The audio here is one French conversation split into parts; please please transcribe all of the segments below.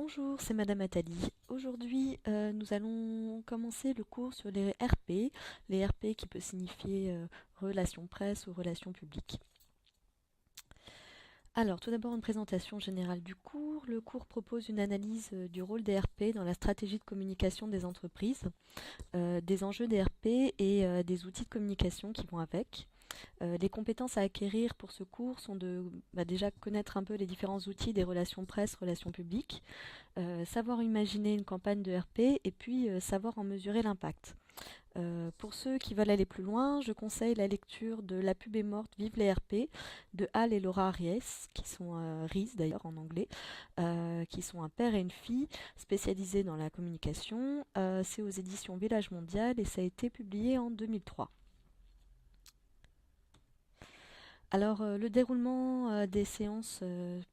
Bonjour, c'est Madame Attali. Aujourd'hui, nous allons commencer le cours sur les RP qui peut signifier relations presse ou relations publiques. Alors, tout d'abord, une présentation générale du cours. Le cours propose une analyse du rôle des RP dans la stratégie de communication des entreprises, des enjeux des RP et des outils de communication qui vont avec. Les compétences à acquérir pour ce cours sont de déjà connaître un peu les différents outils des relations presse, relations publiques, savoir imaginer une campagne de RP et puis savoir en mesurer l'impact. Pour ceux qui veulent aller plus loin, je conseille la lecture de La pub est morte, vive les RP de Hal et Laura Ries, qui sont Ries d'ailleurs en anglais, qui sont un père et une fille spécialisés dans la communication. C'est aux éditions Village Mondial et ça a été publié en 2003. Alors, le déroulement des séances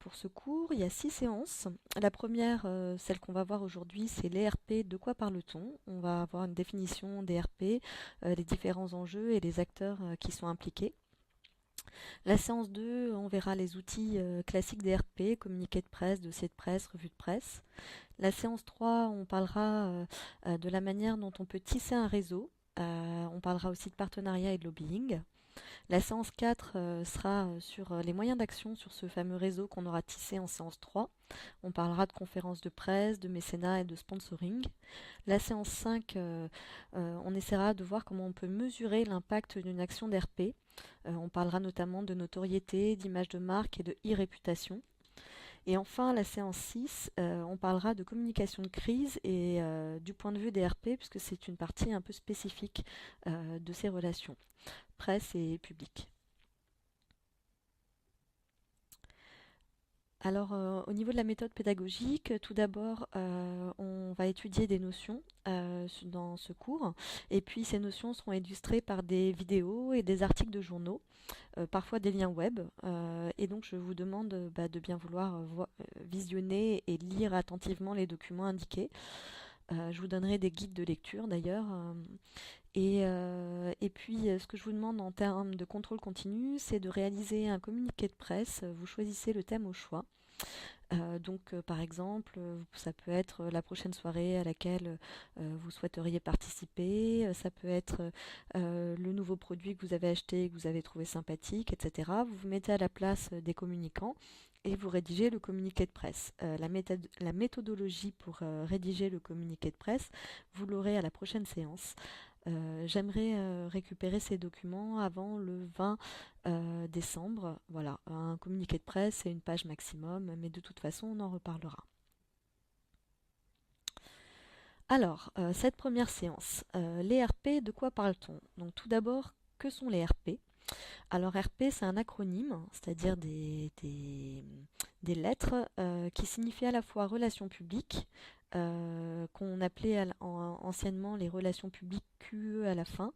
pour ce cours, il y a 6 séances. La première, celle qu'on va voir aujourd'hui, c'est les RP. De quoi parle-t-on? On va avoir une définition des RP, les différents enjeux et les acteurs qui sont impliqués. La séance 2, on verra les outils classiques des RP, communiqué de presse, dossier de presse, revue de presse. La séance 3, on parlera de la manière dont on peut tisser un réseau. On parlera aussi de partenariat et de lobbying. La séance 4 sera sur les moyens d'action sur ce fameux réseau qu'on aura tissé en séance 3. On parlera de conférences de presse, de mécénat et de sponsoring. La séance 5, on essaiera de voir comment on peut mesurer l'impact d'une action d'RP. On parlera notamment de notoriété, d'image de marque et de e-réputation. Et enfin, la séance 6, on parlera de communication de crise et du point de vue des RP, puisque c'est une partie un peu spécifique de ces relations, presse et public. Alors, au niveau de la méthode pédagogique, tout d'abord, on va étudier des notions dans ce cours, et puis ces notions seront illustrées par des vidéos et des articles de journaux, parfois des liens web, et donc je vous demande de bien vouloir visionner et lire attentivement les documents indiqués. Je vous donnerai des guides de lecture d'ailleurs. Et puis, ce que je vous demande en termes de contrôle continu, c'est de réaliser un communiqué de presse. Vous choisissez le thème au choix. Par exemple, ça peut être la prochaine soirée à laquelle vous souhaiteriez participer, ça peut être le nouveau produit que vous avez acheté et que vous avez trouvé sympathique, etc. Vous vous mettez à la place des communicants et vous rédigez le communiqué de presse. La méthodologie pour rédiger le communiqué de presse, vous l'aurez à la prochaine séance. J'aimerais récupérer ces documents avant le 20 décembre. Voilà, un communiqué de presse, c'est une page maximum, mais de toute façon, on en reparlera. Alors, cette première séance, les RP, de quoi parle-t-on? Donc tout d'abord, que sont les RP? Alors RP, c'est un acronyme, c'est-à-dire des lettres qui signifient à la fois relations publiques, qu'on appelait anciennement les relations publiques QE à la fin.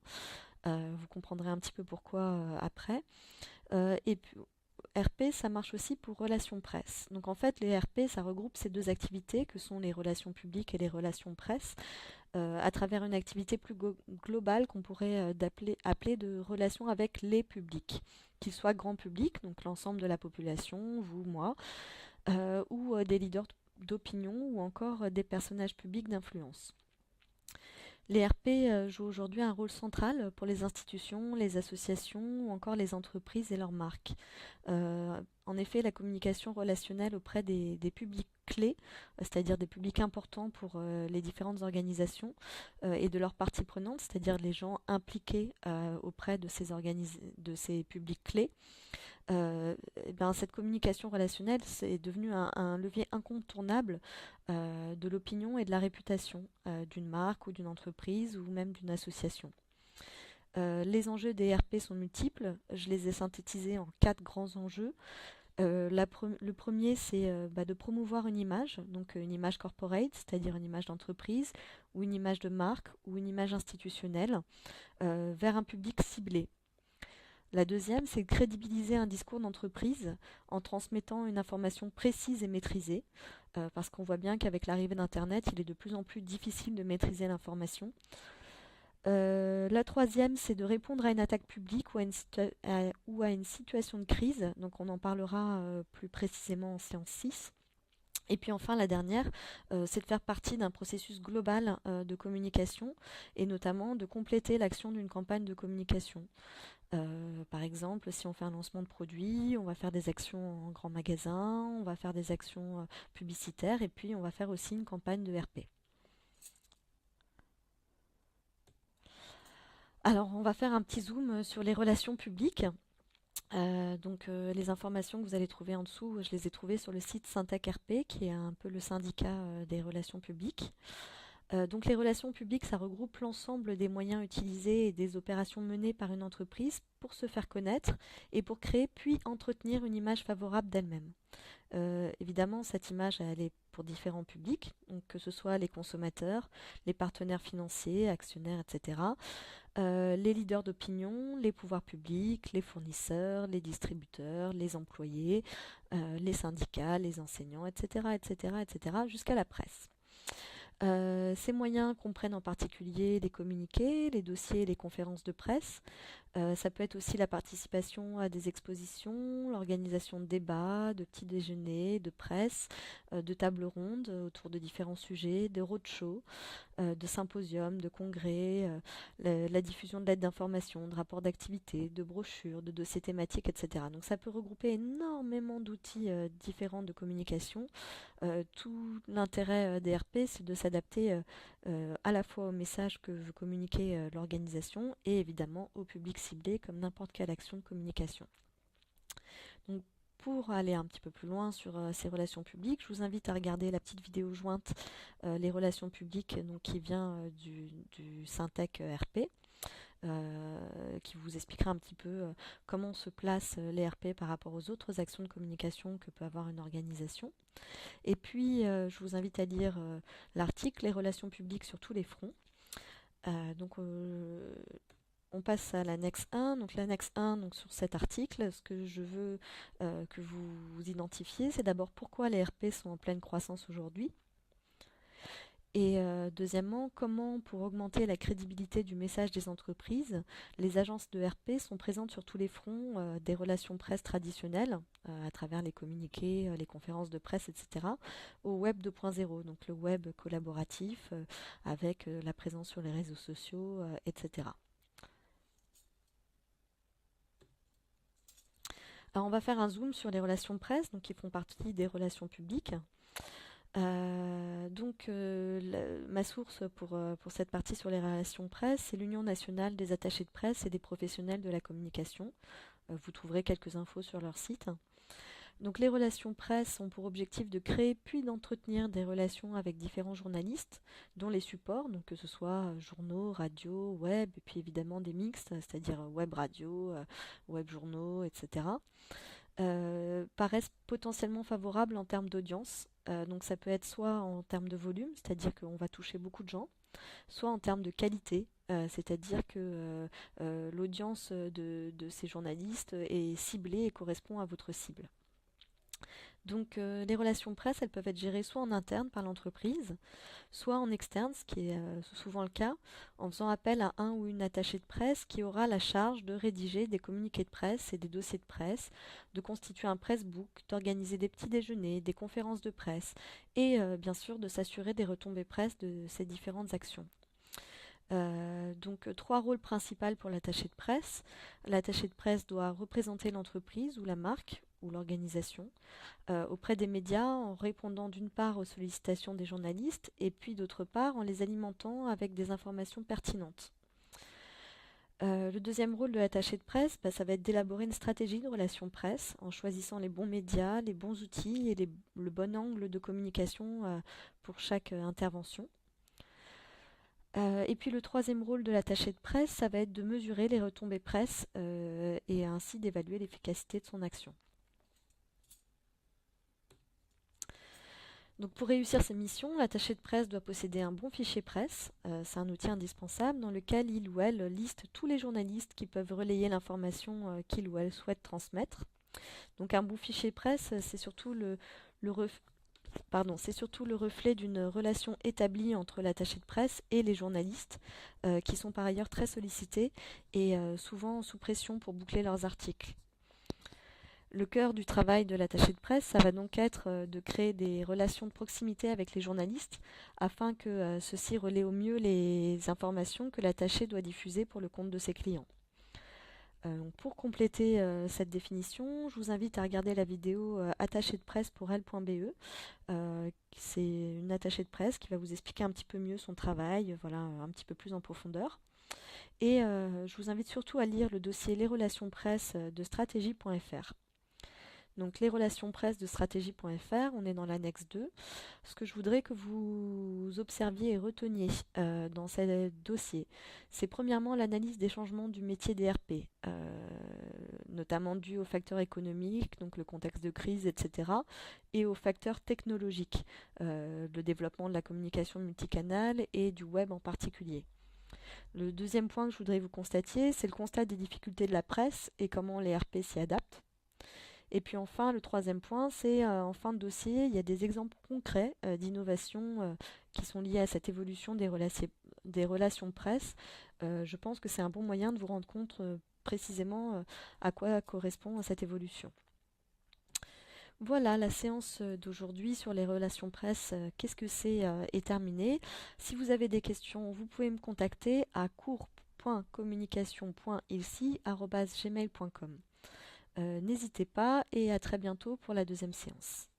Vous comprendrez un petit peu pourquoi après. Et puis, RP, ça marche aussi pour relations presse. Donc en fait, les RP, ça regroupe ces deux activités que sont les relations publiques et les relations presse à travers une activité plus globale qu'on pourrait appeler de relations avec les publics, qu'ils soient grand public, donc l'ensemble de la population, vous, moi, ou des leaders d'opinion ou encore des personnages publics d'influence. Les RP jouent aujourd'hui un rôle central pour les institutions, les associations ou encore les entreprises et leurs marques. En effet, la communication relationnelle auprès des publics clés, c'est-à-dire des publics importants pour les différentes organisations et de leurs parties prenantes, c'est-à-dire les gens impliqués auprès de ces publics clés, cette communication relationnelle, c'est devenu un levier incontournable de l'opinion et de la réputation d'une marque ou d'une entreprise ou même d'une association. Les enjeux des RP sont multiples. Je les ai synthétisés en 4 grands enjeux. Le premier, c'est de promouvoir une image, donc une image corporate, c'est-à-dire une image d'entreprise, ou une image de marque, ou une image institutionnelle, vers un public ciblé. La deuxième, c'est de crédibiliser un discours d'entreprise en transmettant une information précise et maîtrisée, parce qu'on voit bien qu'avec l'arrivée d'Internet, il est de plus en plus difficile de maîtriser l'information. La troisième, c'est de répondre à une attaque publique ou à une situation de crise, donc on en parlera plus précisément en séance 6. Et puis enfin, la dernière, c'est de faire partie d'un processus global de communication et notamment de compléter l'action d'une campagne de communication. Par exemple, si on fait un lancement de produit, on va faire des actions en grand magasin, on va faire des actions publicitaires et puis on va faire aussi une campagne de RP. Alors, on va faire un petit zoom sur les relations publiques. Les informations que vous allez trouver en dessous, je les ai trouvées sur le site Syntec RP, qui est un peu le syndicat des relations publiques. Donc les relations publiques, ça regroupe l'ensemble des moyens utilisés et des opérations menées par une entreprise pour se faire connaître et pour créer puis entretenir une image favorable d'elle-même. Évidemment, cette image, elle est pour différents publics, donc que ce soit les consommateurs, les partenaires financiers, actionnaires, etc., les leaders d'opinion, les pouvoirs publics, les fournisseurs, les distributeurs, les employés, les syndicats, les enseignants, etc., etc., etc., jusqu'à la presse. Ces moyens comprennent en particulier les communiqués, les dossiers et les conférences de presse. Ça peut être aussi la participation à des expositions, l'organisation de débats, de petits déjeuners, de presse, de tables rondes autour de différents sujets, de roadshows, de symposiums, de congrès, la diffusion de lettres d'information, de rapports d'activité, de brochures, de dossiers thématiques, etc. Donc ça peut regrouper énormément d'outils différents de communication. Tout l'intérêt des RP, c'est de s'adapter à la fois au message que veut communiquer l'organisation et évidemment au public ciblé comme n'importe quelle action de communication. Donc, pour aller un petit peu plus loin sur ces relations publiques, je vous invite à regarder la petite vidéo jointe Les relations publiques donc, qui vient du Syntec RP. Qui vous expliquera un petit peu comment se placent les RP par rapport aux autres actions de communication que peut avoir une organisation. Et puis, je vous invite à lire l'article Les relations publiques sur tous les fronts. On passe à l'annexe 1. Donc l'annexe 1, donc, sur cet article, ce que je veux que vous identifiez, c'est d'abord pourquoi les RP sont en pleine croissance aujourd'hui. Et deuxièmement, comment, pour augmenter la crédibilité du message des entreprises, les agences de RP sont présentes sur tous les fronts des relations presse traditionnelles, à travers les communiqués, les conférences de presse, etc., au web 2.0, donc le web collaboratif, avec la présence sur les réseaux sociaux, etc. Alors on va faire un zoom sur les relations presse, donc qui font partie des relations publiques. Ma source pour cette partie sur les relations presse, c'est l'Union nationale des attachés de presse et des professionnels de la communication. Vous trouverez quelques infos sur leur site. Donc les relations presse ont pour objectif de créer puis d'entretenir des relations avec différents journalistes, dont les supports, donc que ce soit journaux, radio, web, et puis évidemment des mixtes, c'est-à-dire web radio, web journaux, etc. Paraissent potentiellement favorables en termes d'audience. Donc ça peut être soit en termes de volume, c'est-à-dire qu'on va toucher beaucoup de gens, soit en termes de qualité, c'est-à-dire que l'audience de ces journalistes est ciblée et correspond à votre cible. Donc les relations presse, elles peuvent être gérées soit en interne par l'entreprise, soit en externe, ce qui est souvent le cas, en faisant appel à un ou une attachée de presse qui aura la charge de rédiger des communiqués de presse et des dossiers de presse, de constituer un pressbook, d'organiser des petits déjeuners, des conférences de presse et bien sûr de s'assurer des retombées presse de ces différentes actions. Trois rôles principaux pour l'attaché de presse. L'attaché de presse doit représenter l'entreprise ou la marque ou l'organisation auprès des médias en répondant d'une part aux sollicitations des journalistes et puis d'autre part en les alimentant avec des informations pertinentes. Le deuxième rôle de l'attaché de presse, ça va être d'élaborer une stratégie de relations presse en choisissant les bons médias, les bons outils et le bon angle de communication pour chaque intervention. Et puis le troisième rôle de l'attaché de presse, ça va être de mesurer les retombées presse et ainsi d'évaluer l'efficacité de son action. Donc pour réussir ses missions, l'attaché de presse doit posséder un bon fichier presse. C'est un outil indispensable dans lequel il ou elle liste tous les journalistes qui peuvent relayer l'information qu'il ou elle souhaite transmettre. Donc un bon fichier presse, c'est surtout le reflet d'une relation établie entre l'attaché de presse et les journalistes, qui sont par ailleurs très sollicités et souvent sous pression pour boucler leurs articles. Le cœur du travail de l'attaché de presse, ça va donc être de créer des relations de proximité avec les journalistes afin que ceux-ci relaient au mieux les informations que l'attaché doit diffuser pour le compte de ses clients. Pour compléter cette définition, je vous invite à regarder la vidéo Attaché de presse pour elle.be. C'est une attachée de presse qui va vous expliquer un petit peu mieux son travail, voilà, un petit peu plus en profondeur. Et je vous invite surtout à lire le dossier Les relations presse de stratégie.fr. Donc les relations presse de stratégie.fr, on est dans l'annexe 2. Ce que je voudrais que vous observiez et reteniez dans ce dossier, c'est premièrement l'analyse des changements du métier des RP, notamment dû aux facteurs économiques, donc le contexte de crise, etc., et aux facteurs technologiques, le développement de la communication multicanale et du web en particulier. Le deuxième point que je voudrais vous constatiez, c'est le constat des difficultés de la presse et comment les RP s'y adaptent. Et puis enfin, le troisième point, c'est en fin de dossier, il y a des exemples concrets d'innovation qui sont liés à cette évolution des relations presse. Je pense que c'est un bon moyen de vous rendre compte précisément à quoi correspond cette évolution. Voilà, la séance d'aujourd'hui sur les relations presse, qu'est-ce que c'est, est terminée. Si vous avez des questions, vous pouvez me contacter à cours.communication.ilsi@gmail.com. N'hésitez pas et à très bientôt pour la deuxième séance.